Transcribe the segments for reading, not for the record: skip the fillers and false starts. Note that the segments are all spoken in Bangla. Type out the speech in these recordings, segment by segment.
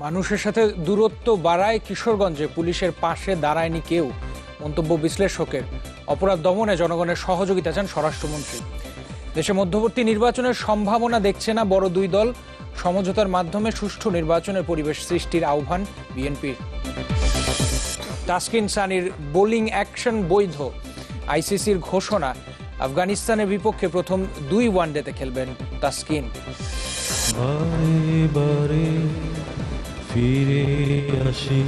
মানুষের সাথে দূরত্ব বাড়ায় কিশোরগঞ্জে পুলিশের পাশে দাঁড়ায়নি কেউ, মন্তব্য বিশ্লেষকের। অপরাধ দমনে জনগণের সহযোগিতা চান স্বরাষ্ট্রমন্ত্রী। দেশে মধ্যবর্তী নির্বাচনের সম্ভাবনা দেখছে না বড় দুই দল, সমঝোতার মাধ্যমে সুষ্ঠু নির্বাচনের পরিবেশ সৃষ্টির আহ্বান বিএনপির। তাসকিন সানির বোলিং অ্যাকশন বৈধ, আইসিসির ঘোষণা। আফগানিস্তানের বিপক্ষে প্রথম 2 ওয়ানডেতে খেলবেন তাসকিন। ফিরে আসি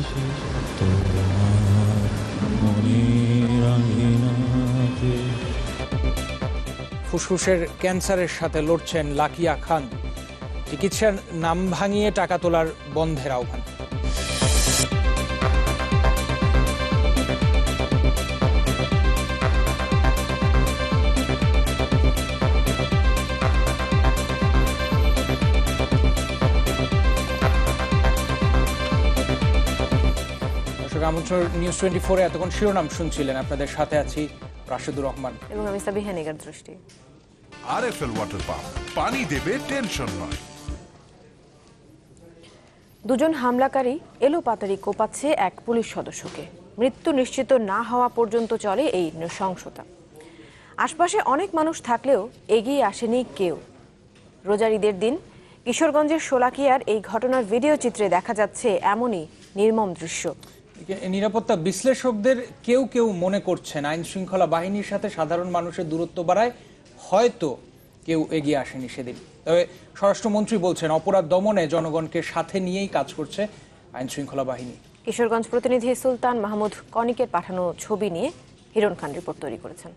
ফুসফুসের ক্যান্সারের সাথে লড়ছেন লাকিয়া খান। চিকিৎসার নাম ভাঙিয়ে টাকা তোলার বন্ধের আহ্বান। আমন্ত্রণ নিউজ 24-এ এতক্ষণ শিরোনাম শুনছিলেন। আপনাদের সাথে আছি রাশেদুর রহমান এবং আমি সাবিহা নিগার দৃষ্টি। আরএফএল ওয়াটার পাম্প, পানি দেবে টেনশন নয়। দুজন হামলাকারী এলোপাতাড়ি কোপাচ্ছে এক পুলিশ সদস্যকে। মৃত্যু নিশ্চিত না হওয়া পর্যন্ত চলে এই নৃশংসতা। আশপাশে অনেক মানুষ থাকলেও এগিয়ে আসেনি কেউ। রোজার ঈদের দিন কিশোরগঞ্জের শোলাকিয়ার এই ঘটনার ভিডিও চিত্রে দেখা যাচ্ছে এমনই নির্মম দৃশ্য। নিরাপত্তা বিশ্লেষকদের কেউ কেউ মনে করছেন আইন শৃঙ্খলা বাহিনীর সাথে সাধারণ মানুষের দূরত্ব বাড়ায় হয়তো কেউ এগিয়ে আসেনি সেদিন। তবে স্বরাষ্ট্রমন্ত্রী বলছেন অপরাধ দমনে জনগণকে সাথে নিয়েই কাজ করছে আইন শৃঙ্খলা বাহিনী। কিশোরগঞ্জ প্রতিনিধি সুলতান মাহমুদ কনিকের পাঠানো ছবি নিয়ে হিরণ খান রিপোর্ট তৈরি করেছেন।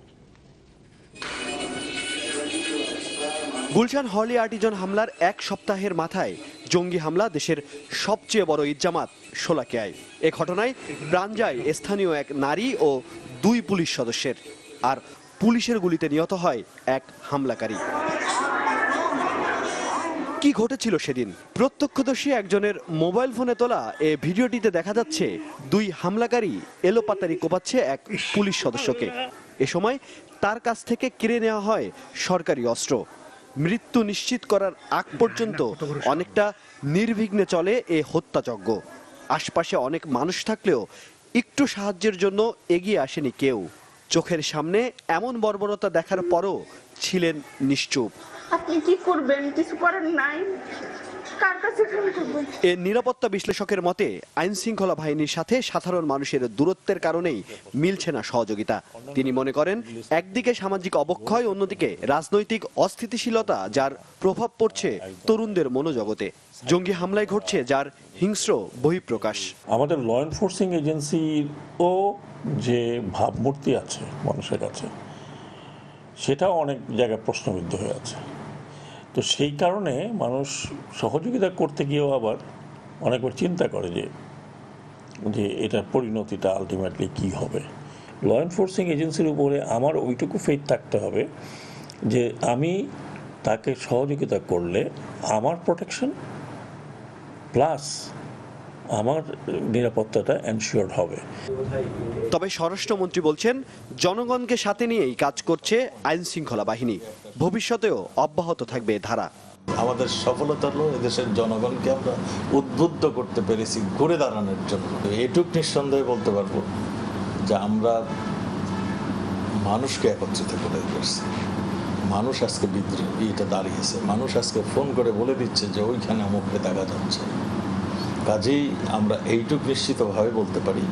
গুলশান হলি আর্টিজান হামলার এক সপ্তাহের মাথায় জঙ্গি হামলা দেশের সবচেয়ে বড় ঈদ জামাত শোলাকিয়ায়। এ ঘটনায় প্রাণ যায় স্থানীয় এক নারী ও 2 পুলিশ সদস্যের, আর পুলিশের গুলিতে নিহত হয় এক হামলাকারী। কি ঘটেছিল সেদিন? প্রত্যক্ষদর্শী একজনের মোবাইল ফোনে তোলা এ ভিডিওটিতে দেখা যাচ্ছে 2 হামলাকারী এলোপাতাড়ি কোপাচ্ছে এক পুলিশ সদস্যকে। এ সময় তার কাছ থেকে কেড়ে নেওয়া হয় সরকারি অস্ত্র। মৃত্যু নিশ্চিত করার আগ পর্যন্ত অনেকটা নির্বিঘ্নে চলে এ হত্যাযজ্ঞ। আশপাশে অনেক মানুষ থাকলেও একটু সাহায্যের জন্য এগিয়ে আসেনি কেউ। চোখের সামনে এমন বর্বরতা দেখার পরও ছিলেন নিশ্চুপ। আপনি কি করবেন? কিছু করার নাই। কার কাছে ফোন করবেন? এ নিরাপত্তা বিশ্লেষকের মতে আইন শৃঙ্খলা বাহিনীর সাথে সাধারণ মানুষের দূরত্বের কারণেই মিলছে না সহযোগিতা। তিনি মনে করেন একদিকে সামাজিক অবক্ষয়, অন্যদিকে রাজনৈতিক অস্থিতিশীলতা, যার প্রভাব পড়ছে তরুণদের মনোজগতে। জঙ্গি হামলায় ঘটছে যার হিংস্র বহিঃপ্রকাশ। আমাদের ল এনফোর্সিং এজেন্সির ও যে ভাবমূর্তি আছে মানুষের কাছে, সেটাও অনেক জায়গায় প্রশ্নবিদ্ধ হয়ে আছে। তো সেই কারণে মানুষ সহযোগিতা করতে গিয়েও আবার অনেকবার চিন্তা করে যে এটার পরিণতিটা আলটিমেটলি কি হবে। ল এনফোর্সিং এজেন্সির উপরে আমার ওইটুকু ফেথ থাকতে হবে যে আমি তাকে সহযোগিতা করলে আমার প্রোটেকশন প্লাস আমার নিরাপত্তাটা এনশিওরড হবে। তবে স্বরাষ্ট্রমন্ত্রী বলছেন জনগণকে সাথে নিয়েই কাজ করছে আইন শৃঙ্খলা বাহিনী। ভবিষ্যতেও অব্যাহত থাকবে ধারা। আমাদের সফলতা হলো এদেশের জনগণকে আমরা উদ্বুদ্ধ করতে পেরেছি ঘুরে দাঁড়ানোর জন্য। এটুক নিঃসন্দেহে বলতে পারবো যে আমরা মানুষকে একত্রিত করে পেরেছি। মানুষ আজকে বিদ্রোহীটা দাঁড়িয়েছে, মানুষ আজকে ফোন করে বলে দিচ্ছে যে ওইখানে আমাকে দেখা যাচ্ছে। কাজেই আমরা এইটুক নিশ্চিতভাবে বলতে পারি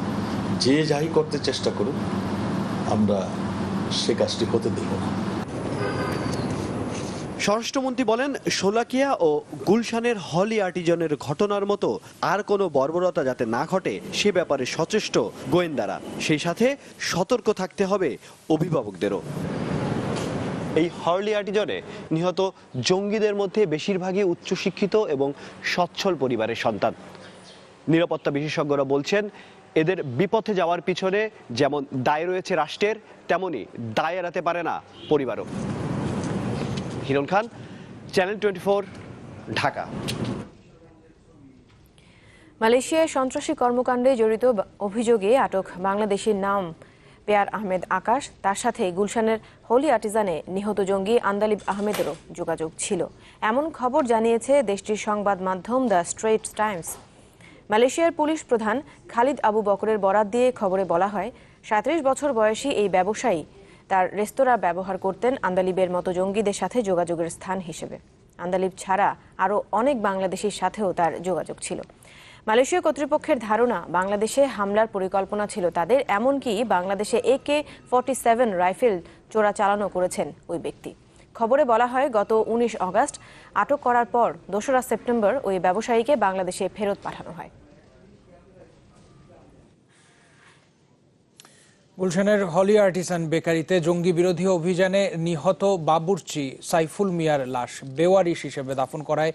যে যাই করতে চেষ্টা করুক আমরা সে কাজটি হতে দেব না। স্বরাষ্ট্রমন্ত্রী বলেন শোলাকিয়া ও গুলশানের হলি আর্টিজানের ঘটনার মতো আর কোনো বর্বরতা যাতে না ঘটে সে ব্যাপারে সচেষ্ট গোয়েন্দারা। সেই সাথে সতর্ক থাকতে হবে অভিভাবকদেরও। এই হলি আর্টিজানে নিহত জঙ্গিদের মধ্যে বেশিরভাগই উচ্চশিক্ষিত এবং সচ্ছল পরিবারের সন্তান। নিরাপত্তা বিশেষজ্ঞরা বলছেন এদের বিপথে যাওয়ার পিছনে যেমন দায় রয়েছে রাষ্ট্রের, তেমনি দায় এড়াতে পারে না পরিবারও। হিরণ খান, চ্যানেল 24, ঢাকা। মালয়েশিয়ায় সন্ত্রাসী কর্মকাণ্ডে জড়িত অভিযোগে আটক বাংলাদেশির নাম পেয়ার আহমেদ আকাশ। তার সাথে গুলশানের হলি আর্টিজানে নিহত জঙ্গি আন্দালিব আহমেদেরও যোগাযোগ ছিল, এমন খবর জানিয়েছে দেশটির সংবাদ মাধ্যম দ্য স্ট্রেইটস টাইমস। মালয়েশিয়ার পুলিশ প্রধান খালিদ আবু বকরের বরাত দিয়ে খবরে বলা হয়, 37 বছর বয়সী এই ব্যবসায়ী তার রেস্তোরাঁ ব্যবহার করতেন আন্দালিবের মতো জঙ্গিদের সাথে যোগাযোগের স্থান হিসেবে। আন্দালিব ছাড়া আরও অনেক বাংলাদেশির সাথেও তার যোগাযোগ ছিল। মালয়েশীয় কর্তৃপক্ষের ধারণা, বাংলাদেশে হামলার পরিকল্পনা ছিল তাদের, এমনকি বাংলাদেশে AK-47 রাইফেল চোরাচালানও করেছেন ওই ব্যক্তি। খবরে বলা হয়, গত 19 আগস্ট আটক করার পর 2রা সেপ্টেম্বর ওই ব্যবসায়ীকে বাংলাদেশে ফেরত পাঠানো হয়। গুলশানের হলি আর্টিসান বেকারিতে জঙ্গি বিরোধী অভিযানে নিহত বাবুর্চি সাইফুল মিয়ার লাশ বেওয়ারিশ হিসেবে দাফন করায়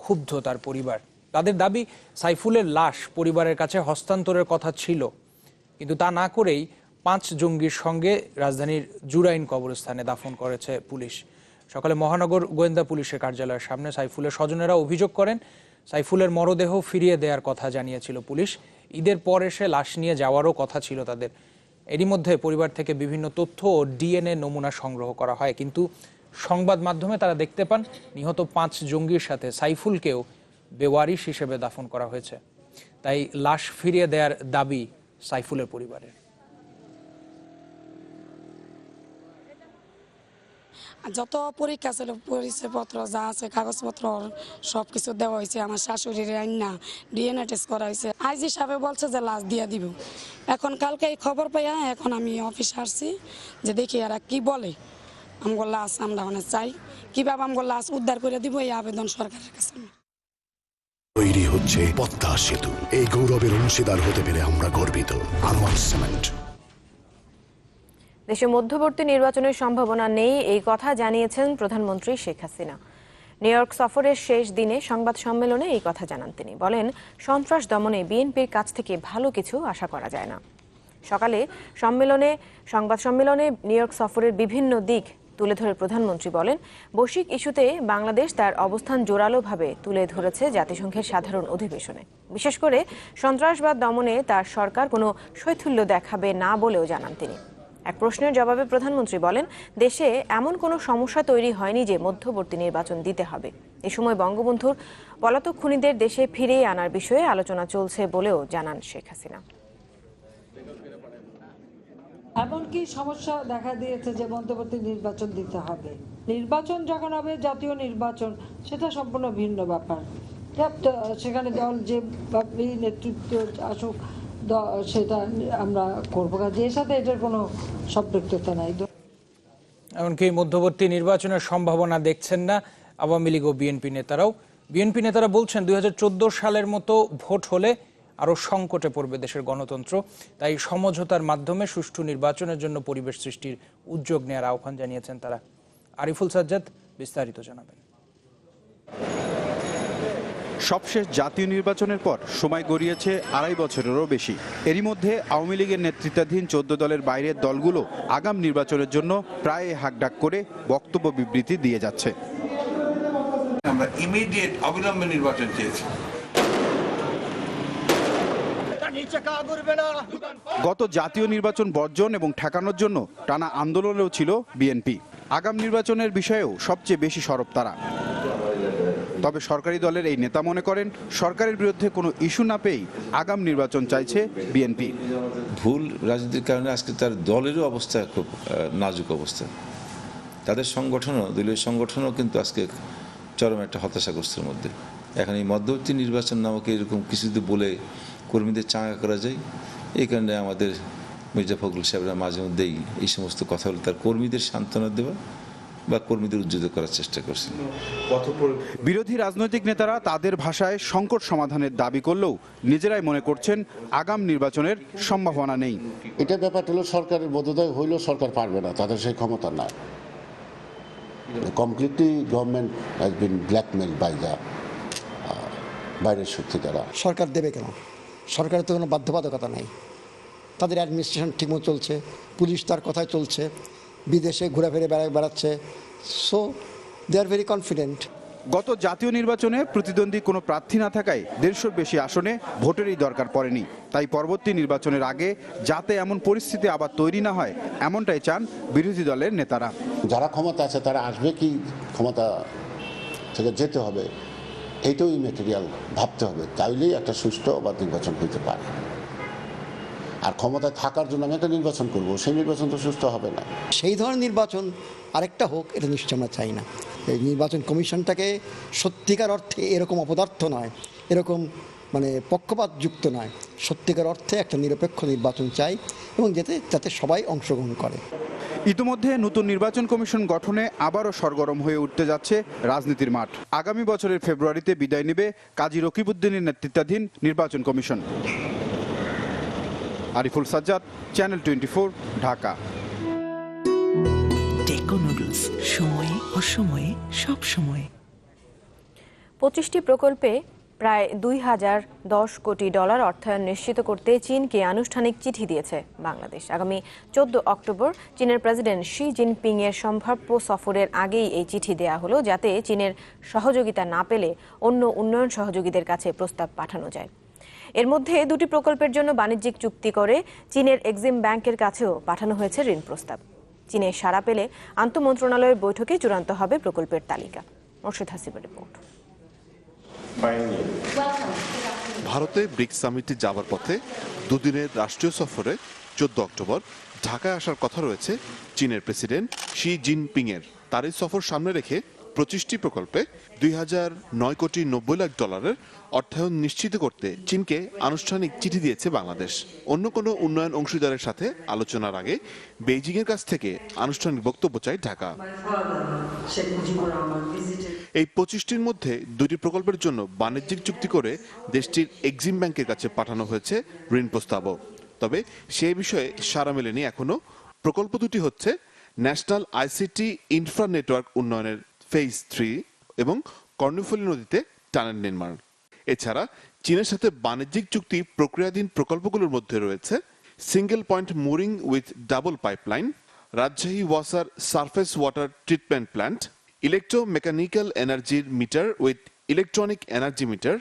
ক্ষুব্ধ তার পরিবার। তাদের দাবি, সাইফুলের লাশ পরিবারের কাছে হস্তান্তরের কথা ছিল, কিন্তু তা না করেই 5 জঙ্গির সঙ্গে রাজধানীর জুরাইন কবরস্থানে দাফন করেছে পুলিশ। সকালে মহানগর গোয়েন্দা পুলিশের কার্যালয়ের সামনে সাইফুলের স্বজনেরা অভিযোগ করেন, সাইফুলের মরদেহ ফিরিয়ে দেওয়ার কথা জানিয়েছিল পুলিশ। ঈদের পর এসে লাশ নিয়ে যাওয়ারও কথা ছিল তাদের। এরই মধ্যে পরিবার থেকে বিভিন্ন তথ্য ও ডিএনএ নমুনা সংগ্রহ করা হয়, কিন্তু সংবাদ মাধ্যমে তারা দেখতে পান নিহত 5 জঙ্গির সাথে সাইফুলকেও বেওয়ারিশ হিসেবে দাফন করা হয়েছে। তাই লাশ ফিরিয়ে দেওয়ার দাবি সাইফুলের পরিবারের। যত পরীক্ষা ছিল, পরিচয়পত্র যা আছে কাগজপত্র সবকিছু দেওয়া হয়েছে। আমার শাশুড়ির আইনা ডিএনএ টেস্ট করা হয়েছে। আইজি সাহেব বলছে যে লাশ দিয়ে দিব। এখন কালকে এই খবর পাইয়া এখন আমি অফিসে আসছি যে দেখি এরা কি বলে। আমগো লাশ আমরা অনেক চাই, কিভাবে আমগো লাশ উদ্ধার করে দিব এই আবেদন সরকারের কাছে। তৈরি হচ্ছে পদ্মা সেতু, এই গৌরবের অংশীদার হতে পেরে আমরা গর্বিত। আনোয়ার সিমেন্ট। দেশে মধ্যবর্তী নির্বাচনের সম্ভাবনা নেই, এই কথা জানিয়েছেন প্রধানমন্ত্রী শেখ হাসিনা। নিউ ইয়র্ক সফরের শেষ দিনে সংবাদ সম্মেলনে এই কথা জানান তিনি। বলেন, সন্ত্রাস দমনে বিএনপির কাছ থেকে ভালো কিছু আশা করা যায় না। সকালে সংবাদ সম্মেলনে নিউ ইয়র্ক সফরের বিভিন্ন দিক তুলে ধরে প্রধানমন্ত্রী বলেন, বৈশ্বিক ইস্যুতে বাংলাদেশ তার অবস্থান জোরালোভাবে তুলে ধরেছে জাতিসংঘের সাধারণ অধিবেশনে। বিশেষ করে সন্ত্রাসবাদ দমনে তার সরকার কোনো শৈথিল্য দেখাবে না বলেও জানান তিনি। এক প্রশ্নের জবাবে প্রধানমন্ত্রী বলেন, দেশে এমন কোনো সমস্যা তৈরি হয়নি যে মধ্যবর্তী নির্বাচন দিতে হবে। এ সময় বঙ্গবন্ধুর পলাতক খুনিদের দেশে ফিরিয়ে আনার বিষয়ে আলোচনা চলছে বলেও জানান শেখ হাসিনা। এমনকি সমস্যা দেখা দিয়েছে যে মধ্যবর্তী নির্বাচন দিতে হবে। নির্বাচন যখন হবে, জাতীয় নির্বাচন, সেটা সম্পূর্ণ ভিন্ন ব্যাপার। সেখানে দল যে নেতৃত্ব আসুক সেটা আমরা করবো, কাজে এর সাথে এটার কোনো সম্পৃক্ততা নাই। এমনকি মধ্যবর্তী নির্বাচনের সম্ভাবনা দেখছেন না আওয়ামী লীগ ও বিএনপি নেতারাও। বিএনপি নেতারা বলছেন, 2014 সালের মতো ভোট হলে আরও সংকটে পড়বে দেশের গণতন্ত্র। তাই সমঝোতার মাধ্যমে সুষ্ঠু নির্বাচনের জন্য পরিবেশ সৃষ্টির উদ্যোগ নেওয়ার আহ্বান জানিয়েছেন তারা। আরিফুল সাজ্জাদ বিস্তারিত জানাবেন। সবশেষ জাতীয় নির্বাচনের পর সময় গড়িয়েছে 2.5 বছরেরও বেশি। এরই মধ্যে আওয়ামী লীগের নেতৃত্বাধীন 14 দলের বাইরের দলগুলো আগাম নির্বাচনের জন্য প্রায় হাকডাক করে বক্তব্য বিবৃতি দিয়ে যাচ্ছে। আমরা ইমিডিয়েট অবিলম্বে নির্বাচন চেয়েছি। গত জাতীয় নির্বাচন বর্জন এবং ঠেকানোর জন্য টানা আন্দোলনেও ছিল বিএনপি। আগাম নির্বাচনের বিষয়েও সবচেয়ে বেশি সরব তারা। তবে সরকারি দলের এই নেতা মনে করেন, সরকারের বিরুদ্ধে কোনো ইস্যু না পেয়েই আগাম নির্বাচন চাইছে বিএনপি। ভুল রাজনীতির কারণে আজকে তার দলেরও অবস্থা খুব নাজুক অবস্থা। তাদের সংগঠনও, দলীয় সংগঠনও কিন্তু আজকে চরম একটা হতাশাগ্রস্তের মধ্যে। এখন এই মধ্যবর্তী নির্বাচন নামক এরকম কিছু যদি বলে কর্মীদের চাঙ্গা করা যায়, এই কারণে আমাদের মির্জা ফখরুল সাহেবরা মাঝে মধ্যেই এই সমস্ত কথা বলে তার কর্মীদের সান্ত্বনা দেওয়া বা কর্মীদের উজ্জীবিত করার চেষ্টা করছেন। বিরোধী রাজনৈতিক নেতারা তাদের ভাষায় সংকট সমাধানের দাবি করলেও নিজেরাই মনে করছেন আগাম নির্বাচনের সম্ভাবনা নেই। এটা ব্যাপারটা হলো সরকারের বোধোদয় হইলেও সরকার পারবে না, তাদের সেই ক্ষমতা নাই। Completely government has been blackmailed by the বাইরের শক্তি দ্বারা। সরকার দেবে কেন? সরকারের তো কোনো বাধ্যবাধকতা নেই। তাদের অ্যাডমিনিস্ট্রেশন ঠিকমতো চলছে, পুলিশ তার কথায় চলছে, বিদেশে ঘোরাফেরে বেড়াচ্ছে। So they are very confident. গত জাতীয় নির্বাচনে প্রতিদ্বন্দ্বী কোনো প্রার্থী না থাকায় 150 বেশি আসনে ভোটেরই দরকার পড়েনি। তাই পরবর্তী নির্বাচনের আগে যাতে এমন পরিস্থিতি আবার তৈরি না হয়, এমনটাই চান বিরোধী দলের নেতারা। যারা ক্ষমতা আছে তারা আসবে কি ক্ষমতা থেকে যেতে হবে, এইটাও ইম্যাটেরিয়াল ভাবতে হবে, তাইলেই একটা সুষ্ঠু অবাধ নির্বাচন হইতে পারে। আর ক্ষমতায় থাকার জন্য আমি একটা নির্বাচন করব, সেই নির্বাচন তো সুষ্ঠু হবে না। সেই ধরনের নির্বাচন আরেকটা হোক, এটা নিশ্চয় আমরা চাই না। এই নির্বাচন কমিশনটাকে সত্যিকার অর্থে এরকম অপদার্থ নয়, এরকম পক্ষপাতযুক্ত নয়, সত্যিকার অর্থে একটা নিরপেক্ষ নির্বাচন চাই এবং যাতে সবাই অংশগ্রহণ করে। ইতিমধ্যে নতুন নির্বাচন কমিশন গঠনে আবারও সরগরম হয়ে উঠতে যাচ্ছে রাজনীতির মাঠ। আগামী বছরের ফেব্রুয়ারিতে বিদায় নেবে কাজী রকিবউদ্দিনের নেতৃত্বাধীন নির্বাচন কমিশন। আরিফুল সাজ্জাদ, চ্যানেল 24, ঢাকা। টেকো নুডলস, সময়ে অসময়ে সব সময়ে। 25টি প্রকল্পে প্রায় 2010 কোটি ডলার অর্থায়ন নিশ্চিত করতে চীনকে আনুষ্ঠানিক চিঠি দিয়েছে বাংলাদেশ। আগামী 14 অক্টোবর চীনের প্রেসিডেন্ট শি জিনপিং এর সম্ভাব্য সফরের আগেই এই চিঠি দেয়া হলো, যাতে চীনের সহযোগিতা না পেলে অন্য উন্নয়ন সহযোগীদের কাছে প্রস্তাব পাঠানো যায়। এর মধ্যে 2টি প্রকল্পের জন্য বাণিজ্যিক চুক্তি করে চীনের এক্সিম ব্যাংকের কাছেও পাঠানো হয়েছে ঋণ প্রস্তাব। চীনে সাড়া পেলে আন্তঃমন্ত্রণালয়ের বৈঠকে চূড়ান্ত হবে প্রকল্পের তালিকা। মোর্শেদ হাসিবের রিপোর্ট। ভারতে ব্রিক্স সামিটে যাবার পথে দুদিনের রাষ্ট্রীয় সফরে 14 অক্টোবর ঢাকায় আসার কথা রয়েছে চীনের প্রেসিডেন্ট শি জিনপিং এর। তার এই সফর সামনে রেখে 25টি প্রকল্পে 2009 কোটি 90 লাখ ডলারের অর্থায়ন নিশ্চিত করতে চীনকে আনুষ্ঠানিক চিঠি দিয়েছে বাংলাদেশ। অন্য কোনো উন্নয়ন অংশীদারের সাথে আলোচনার আগে বেইজিং এর কাছ থেকে আনুষ্ঠানিক বক্তব্য চায় ঢাকা। এই 25টির মধ্যে 2টি প্রকল্পের জন্য বাণিজ্যিক চুক্তি করে দেশটির এক্সিম ব্যাংকের কাছে পাঠানো হয়েছে ঋণ প্রস্তাবও। তবে সেই বিষয়ে সাড়া মেলেনি এখনো। প্রকল্প দুটি হচ্ছে ন্যাশনাল আইসিটি ইনফ্রা নেটওয়ার্ক উন্নয়নের ফেজ 3 এবং কর্ণফুলী নদীতে টানেল নির্মাণ। এছাড়া চীনের সাথে বাণিজ্যিক চুক্তি প্রক্রিয়াধীন প্রকল্পগুলোর মধ্যে রয়েছে single point mooring with double pipeline, Rajshahi ওয়াসার surface water treatment plant, electromechanical এনার্জির meter with electronic energy meter,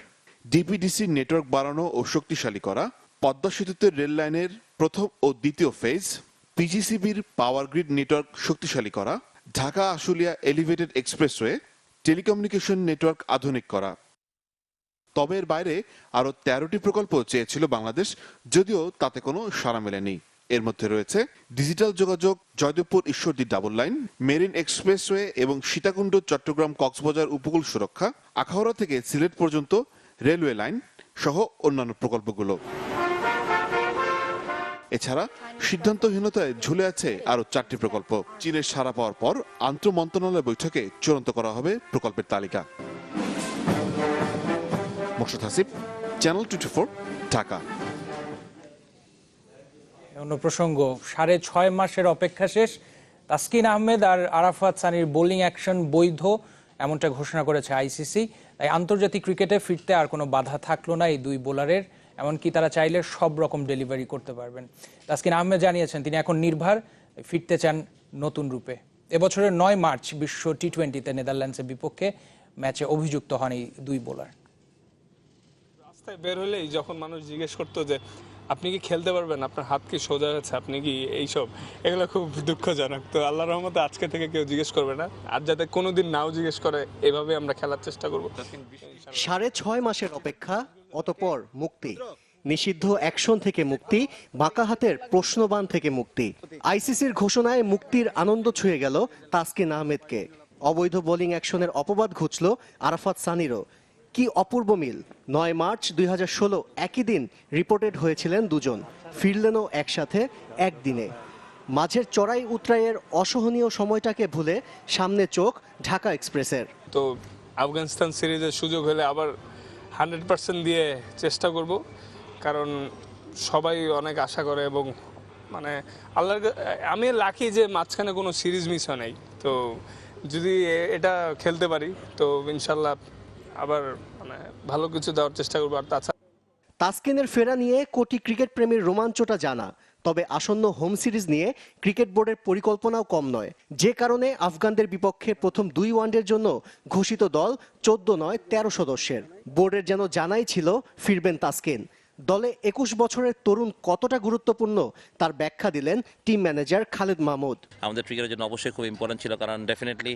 DPDC network বাড়ানো ও শক্তিশালী করা, পদ্মা সেতুতে রেল লাইনের প্রথম ও দ্বিতীয় ফেজ, পিজিসিবির পাওয়ার গ্রিড নেটওয়ার্ক শক্তিশালী করা, Dhaka Ashulia elevated expressway, telecommunication network আধুনিক করা। তবে এর বাইরে আরো 13টি প্রকল্প চেয়েছিল বাংলাদেশ, যদিও তাতে কোনো সাড়া মেলেনি। এর মধ্যে রয়েছে ডিজিটাল যোগাযোগ, Joydebpur Ishwardi double line, marine expressway এবং সীতাকুণ্ড চট্টগ্রাম কক্সবাজার উপকূল সুরক্ষা, আখাউড়া থেকে সিলেট পর্যন্ত রেলওয়ে লাইন সহ অন্যান্য প্রকল্পগুলো। এছাড়া সিদ্ধান্তহীনতায় ঝুলে আছে আরো 4টি প্রকল্প। চীনের সাড়া পাওয়ার পর আন্তঃমন্ত্রণালয় বৈঠকে চূড়ান্ত করা হবে প্রকল্পের তালিকা। মোর্শেদ হাসিব, চ্যানেল 24, ঢাকা। অন্য প্রসঙ্গ, 6.5 মাসের অপেক্ষা শেষ। তাসকিন আহমেদ আর আরাফাত সানির বোলিং অ্যাকশন বৈধ, এমনটা ঘোষণা করেছে আইসিসি। তাই আন্তর্জাতিক ক্রিকেটে ফিরতে আর কোনো বাধা থাকলো না এই দুই বোলারের। এমনকি তারা চাইলে সব রকম ডেলিভারি করতে পারবেন। তাসকিন আহমেদ জানিয়েছেন তিনি এখন নির্ভর, ফিরতে চান নতুন রূপে। এবছরের 9 মার্চ বিশ্ব টি20তে নেদারল্যান্ডসের বিপক্ষে ম্যাচে অভিযুক্ত হন এই দুই বোলার। রাস্তায় বের হলেই যখন মানুষ জিজ্ঞেস করতো যে আপনি কি খেলতে পারবেন, আপনার হাত কি সোজা আছে, আপনি কি এইসব, এগুলো খুব দুঃখজনক। তো আল্লাহর রহমতে আজকে থেকে কেউ জিজ্ঞেস করবে না, আর যাতে কোনোদিন নাও জিজ্ঞেস করে, এভাবে আমরা খেলার চেষ্টা করবো। 6.5 মাসের অপেক্ষা, অতঃপর মুক্তি। নিষিদ্ধ অ্যাকশন থেকে মুক্তি, বাঁকা হাতের প্রশ্নবাণ থেকে মুক্তি। আইসিসির ঘোষণায় মুক্তির আনন্দ ছুঁয়ে গেল তাসকিন আহমেদকে। অবৈধ বোলিং অ্যাকশনের অপবাদ ঘুচল আরাফাত সানিরও। কি অপূর্ব মিল! 9 মার্চ 2016 একই দিন রিপোর্টেড হয়েছিলেন দুজন, ফিরলেনও একসাথে একদিনে। মাঝের চড়াই উতরাইয়ের অসহনীয় সময়টাকে ভুলে সামনে চোখ ঢাকা এক্সপ্রেসের। তো আফগানিস্তান সিরিজের সুযোগ হলে আবার 100% দিয়ে চেষ্টা করব, কারণ সবাই অনেক আশা করে এবং আল্লাহর আমি লাকি যে মাঝখানে কোনো সিরিজ মিস হয় নাই। তো যদি এটা খেলতে পারি তো ইনশাল্লাহ আবার ভালো কিছু দেওয়ার চেষ্টা করবো। আর তাছাড়া তাসকিনের ফেরা নিয়ে কোটি ক্রিকেট প্রেমীর রোমাঞ্চটা জানা, তবে আসন্ন হোম সিরিজ নিয়ে ক্রিকেট বোর্ডের পরিকল্পনাও কম নয়। যে কারণে আফগানদের বিপক্ষে প্রথম 2 ওয়ানডের জন্য ঘোষিত দল 14 নয় 13 সদস্যের। বোর্ডের যেন জানাই ছিল ফিরবেন তাসকিন। দলে 21 বছরের তরুণ কতটা গুরুত্বপূর্ণ তার ব্যাখ্যা দিলেন টিম ম্যানেজার খালেদ মাহমুদ। আমাদের ক্রিকেটের জন্য অবশ্যই খুব ইম্পর্টেন্ট ছিল, কারণ ডেফিনেটলি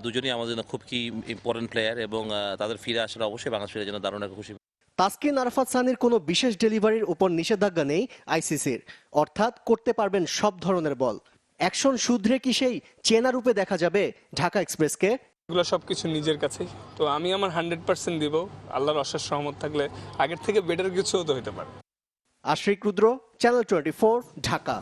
দুজনই আমাদের জন্য খুব কি ইম্পর্টেন্ট প্লেয়ার এবং তাদের ফিরে আসলে অবশ্যই বাংলাদেশের জন্য দারুণ একটা খুশি। তাসকিন আরাফাত সানির কোনো বিশেষ ডেলিভারির উপর নিষেধাজ্ঞা নেই আইসিসির, অর্থাৎ করতে পারবেন সব ধরনের বল। অ্যাকশন শুধরে কি সেই চেনা রূপে দেখা যাবে ঢাকা এক্সপ্রেসকে? এগুলো সবকিছু নিজের কাছেই, তো আমি আমার 100% দিব। আল্লাহর অশেষ রহমত থাকলে আগের থেকে বেটার কিছুও তো হতে পারে। আশরিক রুদ্র, চ্যানেল 24, ঢাকা।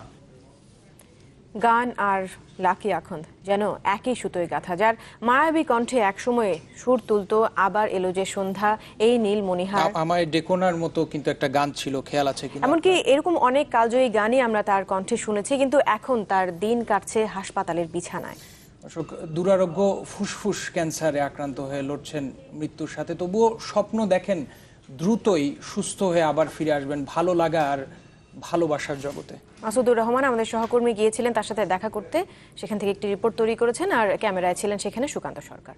গান আর লাকি আখন্দ যেন একই সুতোয় গাঁথা, যার মায়াবী কণ্ঠে একসময়ে সুর তুলতো আবার এলো যে সন্ধ্যা, এই নীল মনিহার আমায় ডেকোনার মতো কিন্তু একটা গান ছিল, খেয়াল আছে কিনা? এমনকি এরকম অনেক কালজয়ী গানই আমরা তার কণ্ঠে শুনেছি, কিন্তু এখন তার দিন কাটছে হাসপাতালের বিছানায়। অশোক দুরারোগ্য ফুসফুস ক্যান্সারে আক্রান্ত হয়ে লড়ছেন মৃত্যুর সাথে, তবুও স্বপ্ন দেখেন দ্রুতই সুস্থ হয়ে আবার ফিরে আসবেন ভালো লাগা আর ভালোবাসার জগতে। মাসুদুর রহমান আমাদের সহকর্মী গিয়েছিলেন তার সাথে দেখা করতে, সেখান থেকে একটি রিপোর্ট তৈরি করেছেন, আর ক্যামেরায় ছিলেন সেখানে সুকান্ত সরকার।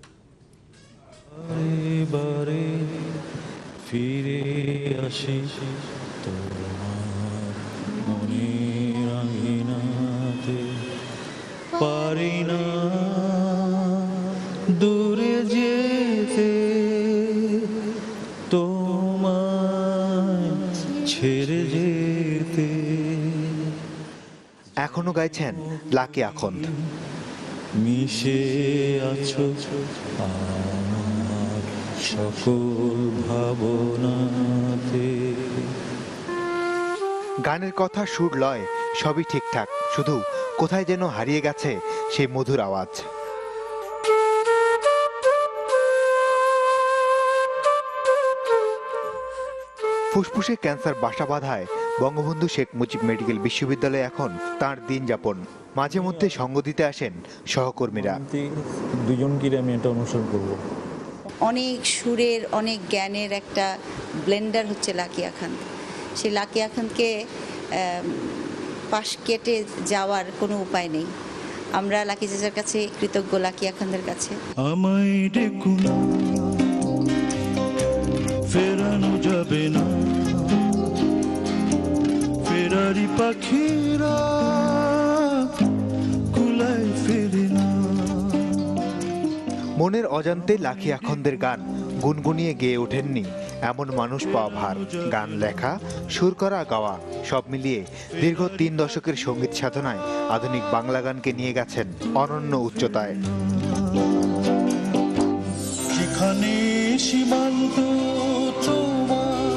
ফিরে আসি পারি না দূরে যেতে তোমায় ছেড়ে যেতে। এখনো গাইছেন লাকি আখন্দ। মিশে আছো আমার সকল ভাবনাতে। গানের কথা, সুর, লয় সবই ঠিকঠাক, শুধু কোথায় যেন হারিয়ে গেছে সেই মধুর আওয়াজ। ফুসফুসে ক্যান্সার বাসা বাঁধায় বঙ্গবন্ধু শেখ মুজিব মেডিকেল বিশ্ববিদ্যালয়ে এখন তার দিন যাপন। মাঝে মধ্যে সঙ্গ দিতে আসেন সহকর্মীরা। দুজনকে আমি এটা অনুসরণ করব। অনেক সুরের, অনেক জ্ঞানের একটা ব্লেন্ডার হচ্ছে লাকি আখন্দ। সেই লাকি আখন্দকে পাশ কেটে যাওয়ার কোনো উপায় নেই। আমরা লাকি চাচার কাছে কৃতজ্ঞ, লাকি আখন্দের কাছে। আমায় ডেকুন, ফেরানো যাবে না, ফেরারি পাখিরা কুলায় ফেরে না। মনের অজান্তে লাকি আখন্দের গান গুনগুনিয়ে গেয়ে ওঠেননি এমন মানুষ পাওয়া ভার। গান লেখা, সুর করা, গাওয়া সব মিলিয়ে দীর্ঘ 3 দশকের সঙ্গীত সাধনায় আধুনিক বাংলা গানকে নিয়ে গেছেন অনন্য উচ্চতায়। যেখানে সীমান্ত তোমার,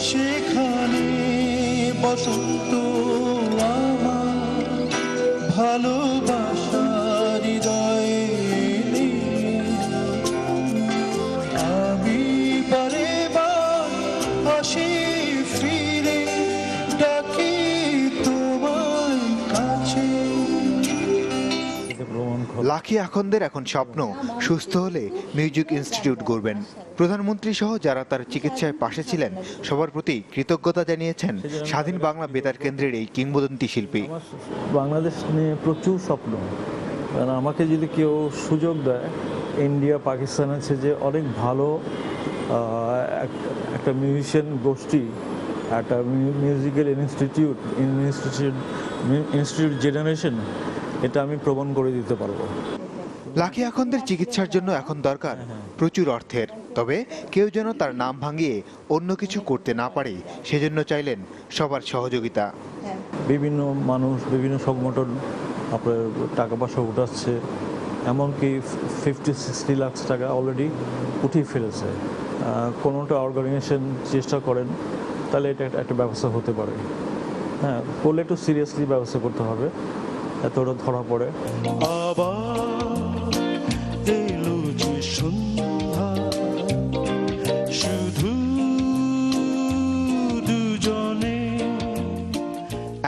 সেখানে বসন্ত আমার, ভালোবাসার হৃদয়ে আমি বারে বার আসি ফিরে, ডাকি তোমার কাছে। লাকি আখন্দের এখন স্বপ্ন সুস্থ হলে মিউজিক ইনস্টিটিউট গড়বেন। প্রধানমন্ত্রী সহ যারা তার চিকিৎসায় পাশে ছিলেন সবার প্রতি কৃতজ্ঞতা জানিয়েছেন স্বাধীন বাংলা বেতার কেন্দ্রের এই কিংবদন্তি শিল্পী। বাংলাদেশ নিয়ে প্রচুর স্বপ্ন, কারণ আমাকে যদি কেউ সুযোগ দেয়, ইন্ডিয়া পাকিস্তান আছে যে অনেক ভালো একটা মিউজিশিয়ান গোষ্ঠী, একটা মিউজিক্যাল ইনস্টিটিউট জেনারেশন, এটা আমি প্রমাণ করে দিতে পারবো। লাকি আখন্দের চিকিৎসার জন্য এখন দরকার প্রচুর অর্থের, তবে কেউ যেন তার নাম ভাঙিয়ে অন্য কিছু করতে না পারে, সেজন্য চাইলেন সবার সহযোগিতা। বিভিন্ন মানুষ, বিভিন্ন সংগঠন আপনার টাকা পয়সা উঠাচ্ছে, এমনকি 50-60 লাখ টাকা অলরেডি উঠিয়ে ফেলেছে। কোনোটা অর্গানাইজেশন চেষ্টা করেন তাহলে এটা একটা ব্যবস্থা হতে পারে। হ্যাঁ, করলে একটু সিরিয়াসলি ব্যবস্থা করতে হবে, এতটা ধরা পড়ে।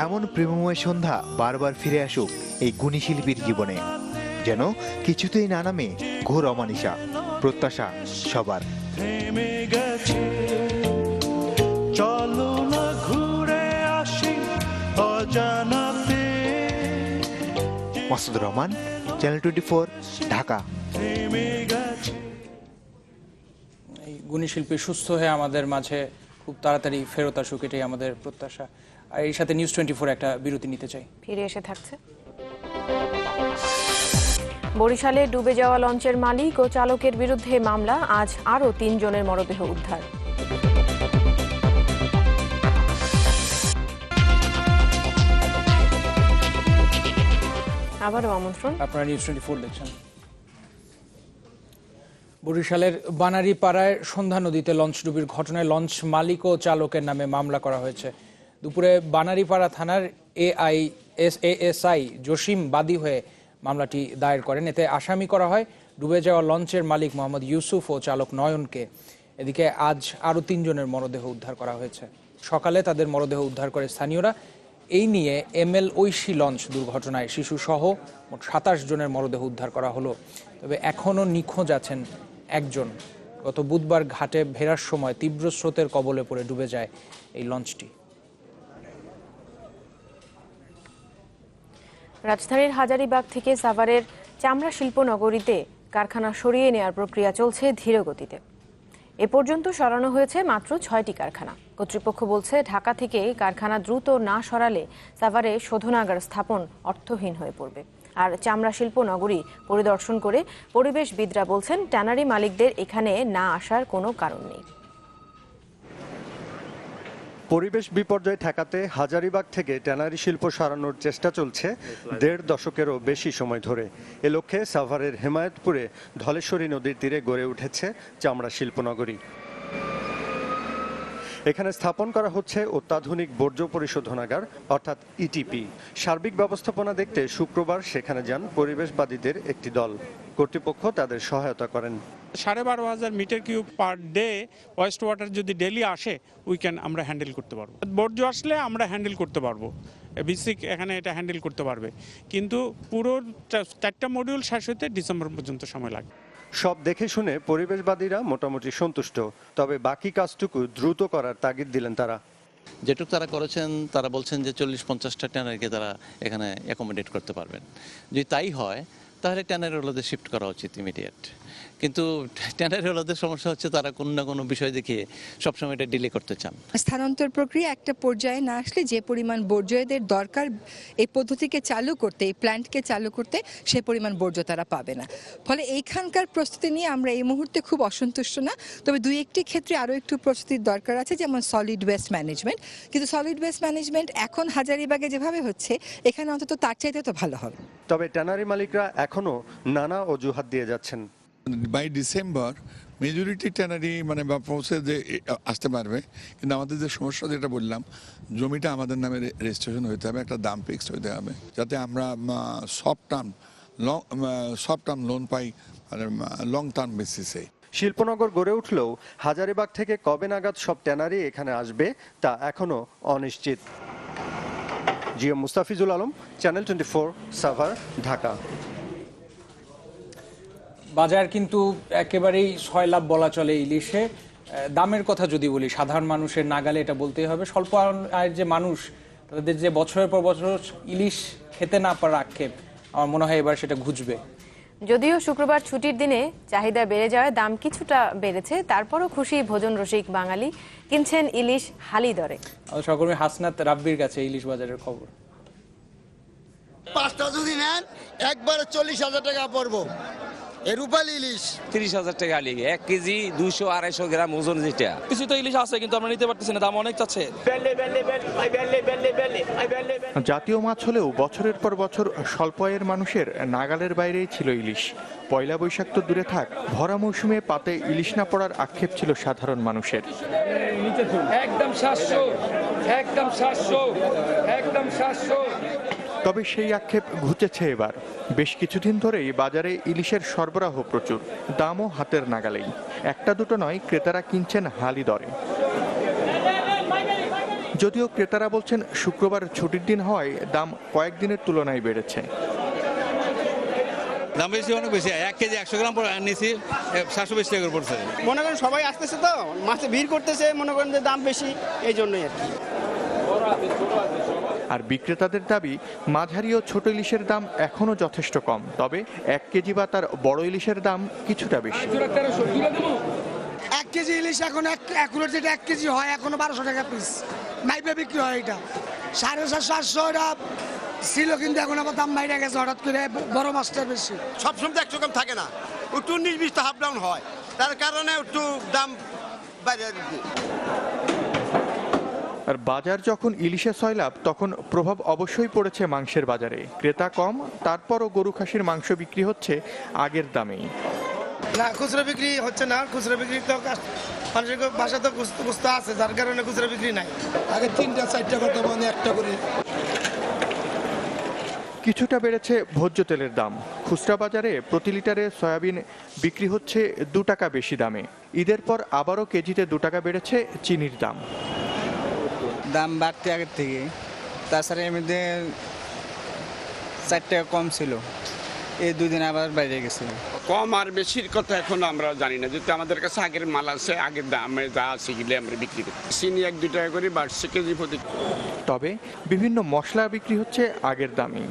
এমন প্রেমময় সন্ধ্যা বারবার ফিরে আসুক এই গুণী শিল্পীর জীবনে, যেন কিছুতেই না নামে ঘোর অমানিসা। প্রত্যাশা সবার। চলো না ঘুরে আসি অজানাতে। মাসুদুর রহমান, চ্যানেল 24, ঢাকা। এই গুণী শিল্পী সুস্থ হয়ে আমাদের মাঝে খুব তাড়াতাড়ি ফেরত আসুক, এটাই আমাদের প্রত্যাশা। আর এই সাথে নিউজ 24 একটা বিরতি নিতে চাই, ফিরে এসে থাকছে। বরিশালে ডুবে যাওয়া লঞ্চের মালিক ও চালকের বিরুদ্ধে মামলা, আজ আরও 3 জনের মরদেহ উদ্ধার। আবারও আমন্ত্রণ, আপনারা নিউজ 24 দেখছেন। বরিশালের বানারীপাড়ায় সন্ধ্যা নদীতে লঞ্চ ডুবির ঘটনায় লঞ্চ মালিক ও চালকের নামে মামলা করা হয়েছে। দুপুরে বানারীপাড়া থানার এএসআই জসিম বাদী হয়ে মামলাটি দায়ের করেন। এতে আসামি করা হয় ডুবে যাওয়া লঞ্চের মালিক মোহাম্মদ ইউসুফ ও চালক নয়নকে। এদিকে আজ আরও 3 জনের মরদেহ উদ্ধার করা হয়েছে। সকালে তাদের মরদেহ উদ্ধার করে স্থানীয়রা। এই নিয়ে এমএল ঐশী লঞ্চ দুর্ঘটনায় শিশুসহ মোট 27 জনের মরদেহ উদ্ধার করা হলো। তবে এখনও নিখোঁজ আছেন একজন। গত বুধবার ঘাটে ফেরার সময় তীব্র স্রোতের কবলে পড়ে ডুবে যায় এই লঞ্চটি। রাজধানীর হাজারীবাগ থেকে সাভারের চামড়া শিল্প নগরীতে কারখানা সরিয়ে নেওয়ার প্রক্রিয়া চলছে ধীর গতিতে। এ পর্যন্ত সরানো হয়েছে মাত্র 6টি কারখানা। কর্তৃপক্ষ বলছে, ঢাকা থেকে কারখানা দ্রুত না সরালে সাভারে শোধনাগার স্থাপন অর্থহীন হয়ে পড়বে। আর চামড়া শিল্প নগরী পরিদর্শন করে পরিবেশবিদরা বলছেন, ট্যানারি মালিকদের এখানে না আসার কোনো কারণ নেই। পরিবেশ বিপর্যয় ঠেকাতে হাজারীবাগ থেকে ট্যানারি শিল্প সরানোর চেষ্টা চলছে 1.5 দশকেরও বেশি সময় ধরে। এ লক্ষ্যে সাভারের হেমায়েতপুরে ধলেশ্বরী নদীর তীরে গড়ে উঠেছে চামড়া শিল্পনগরী। এখানে স্থাপন করা হচ্ছে অত্যাধুনিক বর্জ্য পরিশোধনাগার অর্থাৎ ইটিপি। সার্বিক ব্যবস্থাপনা দেখতে শুক্রবার সেখানে যান পরিবেশবাদীদের একটি দল। কর্তৃপক্ষ তাদের সহায়তা করেন। 12,500 metre cube per day waste water যদি ডেলি আসে আমরা হ্যান্ডেল করতে পারবো। বর্জ্য আসলে আমরা হ্যান্ডেল করতে পারবো, বেসিক এখানে এটা হ্যান্ডেল করতে পারবে। কিন্তু পুরো 4টা মডিউল শেষ হতে ডিসেম্বর পর্যন্ত সময় লাগবে। সব দেখে শুনে পরিবেশবাদীরা মোটামুটি সন্তুষ্ট, তবে বাকি কাজটুকু দ্রুত করার তাগিদ দিলেন তারা। যেটুকু তারা করেছেন, তারা বলছেন যে 40-50টা ট্যানারিকে তারা এখানে অ্যাকোমোডেট করতে পারবেন। যদি তাই হয় তাহলে ট্যানারিওয়ালাদের শিফট করা উচিত ইমিডিয়েট। কিন্তু ট্যানারিওয়ালাদের সমস্যা হচ্ছে, তারা কোনো না কোনো বিষয় দেখিয়ে সবসময় এটা ডিলে করতে চান। স্থানান্তর প্রক্রিয়া একটা পর্যায়ে না আসলে যে পরিমাণ বর্জ্যদের দরকার এই পদ্ধতিকে চালু করতে, এই প্ল্যান্টকে চালু করতে, সে পরিমাণ বর্জ্য তারা পাবে না। ফলে এইখানকার প্রস্তুতি নিয়ে আমরা এই মুহূর্তে খুব অসন্তুষ্ট না। তবে 2-1টি ক্ষেত্রে আরও একটু প্রস্তুতির দরকার আছে, যেমন সলিড ওয়েস্ট ম্যানেজমেন্ট। কিন্তু সলিড ওয়েস্ট ম্যানেজমেন্ট এখন হাজারীবাগে যেভাবে হচ্ছে, এখানে অন্তত তার চাইতে তো ভালো হবে। তবে ট্যানারি মালিকরা এখনো নানা অজুহাত দিয়ে যাচ্ছেন। বাই ডিসেম্বর মেজরিটি ট্যানারি বা পৌঁছে যে আসতে পারবে, কিন্তু আমাদের যে সমস্যা যেটা বললাম, জমিটা আমাদের নামে রেজিস্ট্রেশন হতে হবে, একটা দাম ফিক্সড হতে হবে, যাতে আমরা শর্ট টার্ম লোন পাই, লং টার্ম বেসিসে। শিল্পনগর গড়ে উঠলেও হাজারীবাগ থেকে কবে নাগাদ সব ট্যানারি এখানে আসবে তা এখনো অনিশ্চিত। GM Mustafizul Alam, channel 24, Savar, Dhaka. বাজার কিন্তু একেবারেই 6 লাভ বলা চলে ইলিশে। দামের কথা যদি বলি, সাধারণ মানুষের নাগালে এটা বলতেই হবে। স্বল্প আয়ের যে মানুষ, তাদের যে বছরের পর বছর ইলিশ খেতে না পারার আক্ষেপ, আমার মনে হয় এবার সেটা ঘুচবে। যদিও শুক্রবার ছুটির দিনে চাহিদা বেড়ে যাওয়ায় দাম কিছুটা বেড়েছে, তারপরও খুশি ভোজন রসিক বাঙালি, কিনছেন ইলিশ হালি দরে। সহকর্মী হাসনাত রাব্বির কাছে ইলিশ বাজারের খবর। 5টা যদি নেন একবারে 40,000 টাকা পড়বো। রূপালী ইলিশ 30,000 টাকা আলি, 1 কেজি 200-250 গ্রাম ওজন। যেটা কিছু তো ইলিশ আছে, কিন্তু আমরা নিতে পারতেছি না, দাম অনেক চাচ্ছে। জাতীয় মাছ হলেও বছরের পর বছর স্বল্প আয়ের মানুষের নাগালের বাইরেই ছিল ইলিশ। পয়লা বৈশাখ তো দূরে থাক, ভরা মৌসুমে পাতে ইলিশ না পড়ার আক্ষেপ ছিল সাধারণ মানুষের। একদম 700, একদম 700, একদম 700। তবে সেই আক্ষেপ ঘুচেছে এবার। বেশ কিছুদিন ধরেই বাজারে ইলিশের সরবরাহ প্রচুর, দামও হাতের নাগালেই। একটা দুটো নয়, ক্রেতারা কিনছেন হালি দরে। যদিও ক্রেতারা বলছেন, শুক্রবার ছুটির দিন হওয়ায় দাম কয়েকদিনের তুলনায় বেড়েছে। দাম বেশি, অনেক বেশি। 1 কেজি 100 গ্রাম নিয়েছি, 720 টাকা পড়ছে। মনে করেন সবাই আসতেছে তো, মাছে ভিড় করতেছে, মনে করেন যে দাম বেশি, এই জন্যই আর কি। আর বিক্রেতাদের দাবি, মাঝারি ও ছোট ইলিশের দাম এখনো যথেষ্ট কম, তবে 1 কেজি বা তার বড় ইলিশের দাম কিছুটা বেশি। 1 কেজি ইলিশ এখন একুরেট যেটা 1 কেজি হয় এখনো 1200 টাকা পিস মাইপে বিক্রি হয়। এটা 750 800 এটা ছিল, কিন্তু এখন আবার দাম বাইরে গেছে হঠাৎ করে, বড় মাছটা বেশি। সবসময় তো 100 গ্রাম থাকে না, একটু 19-20 হাফ ডাউন হয়, তার কারণে একটু দাম বাইরে। আর বাজার যখন ইলিশে সয়লাভ, তখন প্রভাব অবশ্যই পড়েছে মাংসের বাজারে। ক্রেতা কম, তারপরও গরু খাসির মাংস বিক্রি হচ্ছে আগের দামেই। না, খুচরা বিক্রি হচ্ছে না। খুচরা বিক্রি তো মানুষের বাসা তো বুঝতে আছে, যার কারণে খুচরা বিক্রি নাই। আগে 3টা 4টা করতে মানে 1টা করে। কিছুটা বেড়েছে ভোজ্য তেলের দাম। খুচরা বাজারে প্রতি লিটারে সয়াবিন বিক্রি হচ্ছে 2 টাকা বেশি দামে। ঈদের পর আবারও কেজিতে 2 টাকা বেড়েছে চিনির দাম। দাম বাড়তে আগের থেকে, তাছাড়া এমনিতে 4 টাকা কম ছিল, এই 2 দিন আবার বাইরে গেছে। কম আর বেশির কথা এখন আমরা জানি না, যেহেতু আমাদের কাছে আগের মাল আছে, আগের দামে যা আছে গেলে আমরা বিক্রি করি। চিনি 1-2 টাকা করে বাড়ছে কেজি প্রতি। তবে বিভিন্ন মশলা বিক্রি হচ্ছে আগের দামেই।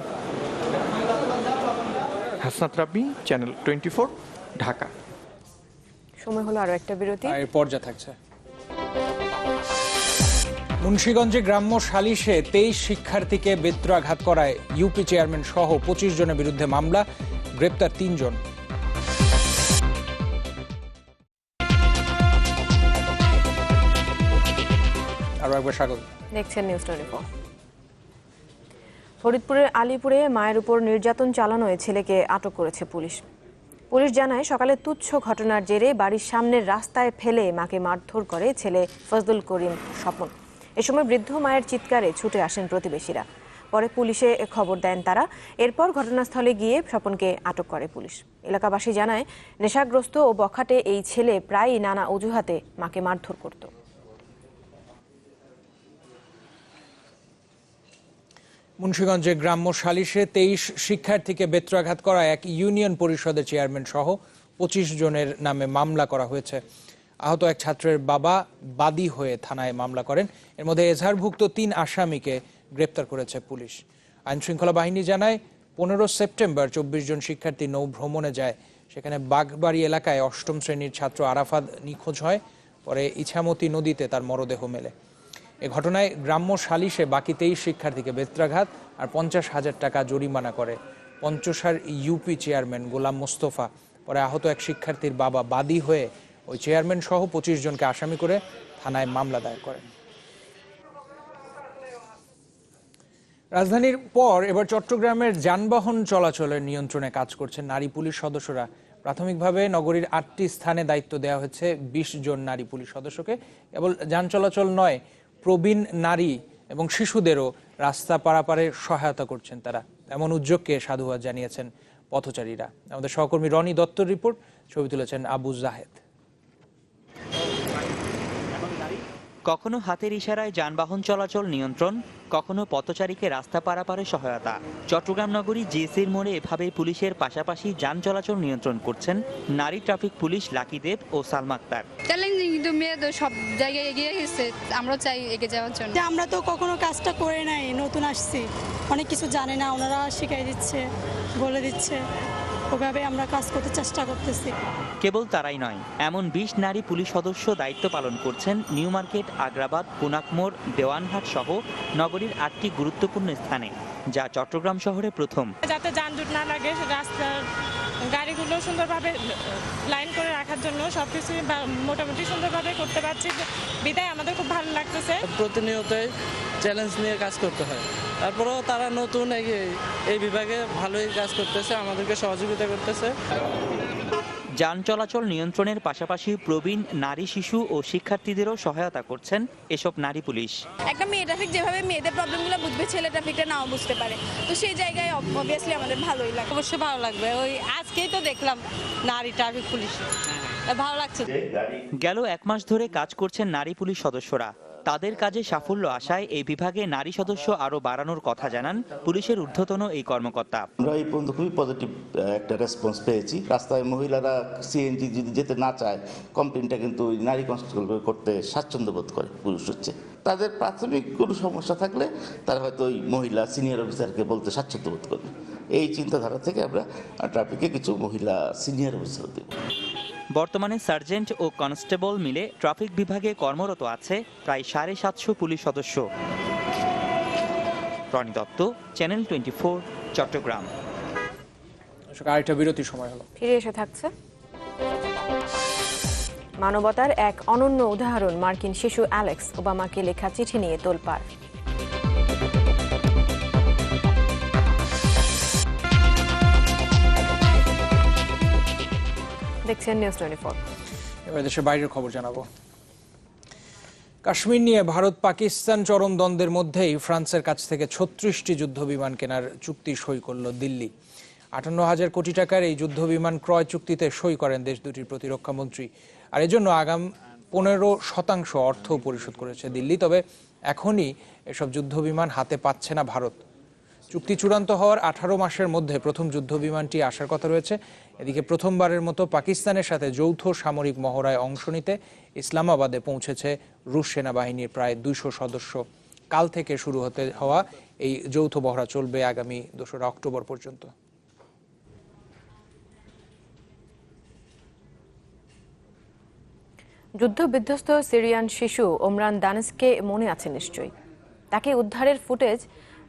হাসনাত রাব্বি, চ্যানেল 24, ঢাকা। সময় হলো আরো একটা বিরতি, এরপর যা থাকছে। মুন্সিগঞ্জে গ্রাম্য সালিশে 23 শিক্ষার্থীকে বেত্রাঘাত করায় ইউপি চেয়ারম্যান সহ 25 জনের বিরুদ্ধে মামলা, গ্রেপ্তার 3 জন। আরো একবার স্বাগত। দেখছেন নিউজ 24। ফরিদপুরের আলীপুরে মায়ের উপর নির্যাতন চালানোয় ছেলেকে আটক করেছে পুলিশ। পুলিশ জানায়, সকালে তুচ্ছ ঘটনার জেরে বাড়ির সামনের রাস্তায় ফেলে মাকে মারধর করে ছেলে ফজলুল করিম স্বপন। এ সময় বৃদ্ধ মায়ের চিৎকারে ছুটে আসেন প্রতিবেশীরা। পরে পুলিশে খবর দেন তারা। এরপর ঘটনাস্থলে গিয়ে স্বপনকে আটক করে পুলিশ। এলাকাবাসী জানায়, নেশাগ্রস্ত ও বখাটে এই ছেলে প্রায়ই নানা অজুহাতে মাকে মারধর করত। মুন্সিগঞ্জে গ্রাম্য সালিশে 23 শিক্ষার্থীকে বেত্রাঘাত করা এক ইউনিয়ন পরিষদের চেয়ারম্যান সহ 25 জনের নামে মামলা করা হয়েছে। আহত এক ছাত্রের বাবা বাদী হয়ে থানায় মামলা করেন। এর মধ্যে এজাহারভুক্ত 3 আসামিকে গ্রেপ্তার করেছে পুলিশ। আইন শৃঙ্খলা বাহিনী জানায়, 15 সেপ্টেম্বর 24 জন শিক্ষার্থী নৌ ভ্রমণে যায়। সেখানে বাগবাড়ি এলাকায় 8ম শ্রেণীর ছাত্র আরাফাত নিখোঁজ হয়। পরে ইছামতি নদীতে তার মরদেহ মেলে। এ ঘটনায় গ্রাম্য সালিশে বাকি 23 শিক্ষার্থীকে বেত্রাঘাত আর 50,000 টাকা জরিমানা করে পঞ্চসার ইউপি চেয়ারম্যান গোলাম মোস্তফা। পরে আহত এক শিক্ষার্থীর বাবা বাদী হয়ে ওই চেয়ারম্যান সহ 25 জনকে আসামি করে থানায় মামলা দায়ের করেন। রাজধানীর পর এবার চট্টগ্রামের যানবাহন চলাচলের নিয়ন্ত্রণে কাজ করছেন নারী পুলিশ সদস্যরা। প্রাথমিকভাবে নগরীর 8টি স্থানে দায়িত্ব দেওয়া হচ্ছে 20 জন নারী পুলিশ সদস্যকে। কেবল যান চলাচল নয়, প্রবীণ নারী এবং শিশুদেরও রাস্তা পারাপারে সহায়তা করছেন তারা। এমন উদ্যোগকে সাধুবাদ জানিয়েছেন পথচারীরা। আমাদের সহকর্মী রনি দত্তর রিপোর্ট, ছবি তুলেছেন আবু জাহেদ। কখনো হাতের ইশারায় যানবাহন চলাচল নিয়ন্ত্রণ, কখনো পথচারীকে রাস্তা পারাপারে সহায়তা। চট্টগ্রাম নগরী জিএসির মোড়ে এভাবে পুলিশের পাশাপাশি যান চলাচল নিয়ন্ত্রণ করছেন নারী ট্রাফিক পুলিশ লাকি দেব ও সালমা আক্তার। চ্যালেঞ্জিং, কিন্তু মেয়েদের সব জায়গায় এগিয়ে গেছে, আমরা চাই এগিয়ে যাওয়ার জন্য। আমরা তো কখনো কাজটা করে নাই, নতুন আসছি, অনেক কিছু জানে না, ওনারা শিখাই দিচ্ছে, বলে দিচ্ছে, ওভাবে আমরা কাজ করতে চেষ্টা করতেছি। কেবল তারাই নয়, এমন 20 নারী পুলিশ সদস্য দায়িত্ব পালন করছেন নিউ মার্কেট, আগ্রাবাদ, কোনাকমোড়, দেওয়ানহাট সহ নগরীর 8টি গুরুত্বপূর্ণ স্থানে, যা চট্টগ্রাম শহরে প্রথম। যাতে যানজট না লাগে, রাস্তার গাড়িগুলো সুন্দরভাবে লাইন করে রাখার জন্য সবকিছু মোটামুটি সুন্দরভাবে করতে পারছি, বিদায় আমাদের খুব ভালো লাগতেছে। প্রতিনিয়তই চ্যালেঞ্জ নিয়ে কাজ করতে হয়, তারপরেও তারা নতুন এই বিভাগে ভালোই কাজ করতেছে, আমাদেরকে সহযোগিতা করতেছে। যান চলাচল নিয়ন্ত্রণের পাশাপাশি প্রবীণ নারী, শিশু ও শিক্ষার্থীদেরও সহায়তা করছেন এসব নারী পুলিশ। একটা মেয়ে ট্রাফিক যেভাবে মেয়েদের প্রবলেমগুলো বুঝবে, ছেলে ট্রাফিকটা নাও বুঝতে পারে, তো সেই জায়গায় অবভিয়াসলি আমাদের ভালোই লাগে। অবশ্যই ভালো লাগবে, ওই আজকেই তো দেখলাম নারী ট্রাফিক পুলিশ, ভালো লাগছে। গেল 1 মাস ধরে কাজ করছেন নারী পুলিশ সদস্যরা। তাদের কাজে সাফল্য আশায় এই বিভাগে নারী সদস্য আরও বাড়ানোর কথা জানান পুলিশের ঊর্ধ্বতন এই কর্মকর্তা। আমরা এই পর্যন্ত খুবই পজিটিভ একটা রেসপন্স পেয়েছি। রাস্তায় মহিলারা সিএনজি যদি যেতে না চায়, কমপ্লেনটা কিন্তু নারী কনস্টেবল করতে স্বাচ্ছন্দ্য বোধ করে পুরুষ হচ্ছে। তাদের প্রাথমিক কোনো সমস্যা থাকলে তারা হয়তো ওই মহিলা সিনিয়র অফিসারকে বলতে স্বাচ্ছন্দ্য বোধ করবে। এই চিন্তাধারা থেকে আমরা ট্রাফিকে কিছু মহিলা সিনিয়র অফিসার দেব। বর্তমানে সার্জেন্ট ও কনস্টেবল মিলে ট্রাফিক বিভাগে কর্মরত আছে প্রায় 750 পুলিশ সদস্য। রনি দত্ত, চ্যানেল 24, চট্টগ্রাম। আরেকটা বিরতির সময় হলো, ফিরে এসে থাকছে মানবতার এক অনন্য উদাহরণ। মার্কিন শিশু অ্যালেক্স ওবামাকে লেখা চিঠি নিয়ে তোলপাড়। দেখছেন নিউজ 24। এবার দেশের বাইরের খবর জানাবো। কাশ্মীর নিয়ে ভারত পাকিস্তান চরম দ্বন্দ্বের মধ্যেই ফ্রান্সের কাছ থেকে 36টি যুদ্ধ বিমান কেনার চুক্তি সই করল দিল্লি। 58,000 কোটি টাকার এই যুদ্ধ বিমান ক্রয় চুক্তিতে সই করেন দেশ দুটির প্রতিরক্ষা মন্ত্রী। আর এজন্য আগাম 15% অর্থ পরিশোধ করেছে দিল্লি। তবে এখনই এসব যুদ্ধ বিমান হাতে পাচ্ছে না ভারত। চুক্তি চূড়ান্ত হওয়ার 18 মাসের মধ্যে প্রথম যুদ্ধ বিমানটি আসার কথা রয়েছে। এদিকে প্রথমবারের মতো পাকিস্তানের সাথে যৌথ সামরিক মহড়ায় অংশ নিতে ইসলামাবাদে পৌঁছেছে রুশ সেনাবাহিনীর প্রায় 200 সদস্য। কাল থেকে শুরু হতে হওয়া এই যৌথ মহড়া চলবে আগামী 2 অক্টোবর পর্যন্ত। যুদ্ধবিধ্বস্ত সিরিয়ান শিশু ওমরান দানেশকে মনে আছে নিশ্চয়ই। তাকে উদ্ধারের ফুটেজ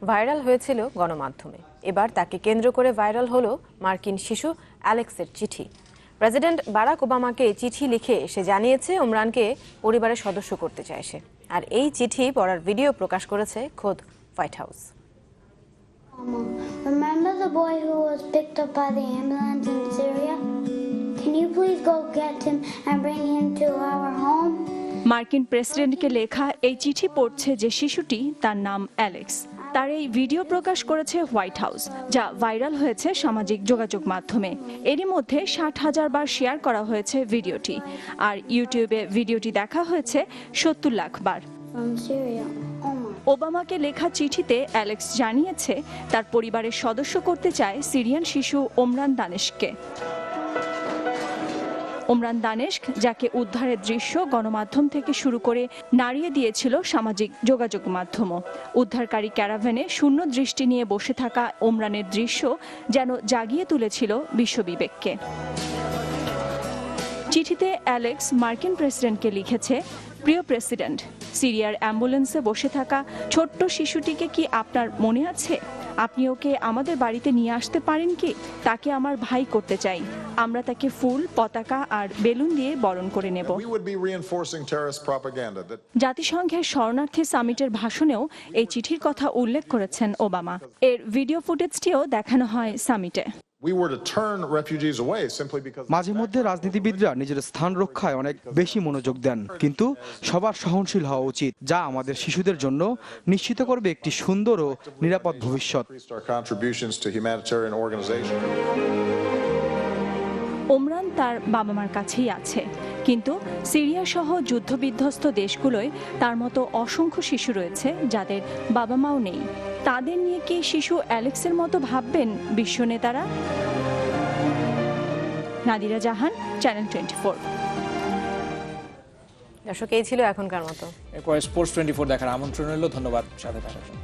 ভাইরাল হয়েছিল গণমাধ্যমে। এবার তাকে কেন্দ্র করে ভাইরাল হলো মার্কিন শিশু অ্যালেক্সের চিঠি। প্রেসিডেন্ট বারাক ওবামাকে চিঠি লিখে সে জানিয়েছে ওমরানকে পরিবারের সদস্য করতে চায় সে। আর এই চিঠি পড়ার ভিডিও প্রকাশ করেছে খোদ white house. Remember the boy who was picked up by the ambulance in Syria? Can you please go get him and bring him to our home? মার্কিন প্রেসিডেন্টকে লেখা এই চিঠি পড়ছে যে শিশুটি, তার নাম অ্যালেক্স। তার এই ভিডিও প্রকাশ করেছে হোয়াইট হাউস, যা ভাইরাল হয়েছে সামাজিক যোগাযোগ মাধ্যমে। এরই মধ্যে 60,000 বার শেয়ার করা হয়েছে ভিডিওটি। আর ইউটিউবে ভিডিওটি দেখা হয়েছে 70 লাখ বার। ওবামাকে লেখা চিঠিতে অ্যালেক্স জানিয়েছে তার পরিবারের সদস্য করতে চায় সিরিয়ান শিশু ওমরান দানেশকে। ওমরান দানেশক, যাকে উদ্ধারের দৃশ্য গণমাধ্যম থেকে শুরু করে নাড়িয়ে দিয়েছিল সামাজিক যোগাযোগ মাধ্যমও। উদ্ধারকারী ক্যারাভ্যানে শূন্য দৃষ্টি নিয়ে বসে থাকা ওমরানের দৃশ্য যেন জাগিয়ে তুলেছিল বিশ্ববিবেককে। চিঠিতে অ্যালেক্স মার্কিন প্রেসিডেন্টকে লিখেছে, প্রিয় প্রেসিডেন্ট, সিরিয়ার অ্যাম্বুলেন্সে বসে থাকা ছোট্ট শিশুটিকে কি আপনার মনে আছে? আপনি ওকে আমাদের বাড়িতে নিয়ে আসতে পারেন কি? তাকে আমার ভাই করতে চাই। আমরা তাকে ফুল, পতাকা আর বেলুন দিয়ে বরণ করে নেব। জাতিসংঘের শরণার্থী সামিটের ভাষণেও এই চিঠির কথা উল্লেখ করেছেন ওবামা। এর ভিডিও ফুটেজটিও দেখানো হয় সামিটে। মাঝে মধ্যে রাজনীতিবিদরা নিজের স্থান রক্ষায় অনেক বেশি মনোযোগ দেন, কিন্তু সবার সহনশীল হওয়া উচিত, যা আমাদের শিশুদের জন্য নিশ্চিত করবে একটি সুন্দর ও নিরাপদ ভবিষ্যৎ। ওমরান তার বাবা মার কাছেই আছে, কিন্তু সিরিয়া সহ যুদ্ধবিধ্বস্ত দেশগুলোয় তার মতো অসংখ্য শিশু রয়েছে যাদের বাবা মাও নেই। তাদের নিয়ে কি শিশু অ্যালেক্সের মতো ভাববেন বিশ্ব নেতারা? নাদিরা জাহান, চ্যানেল 24। দর্শক, এই ছিল এখনকার মতো। এরপর স্পোর্টস 24 দেখার আমন্ত্রণ রইল। ধন্যবাদ সাথে থাকার জন্য।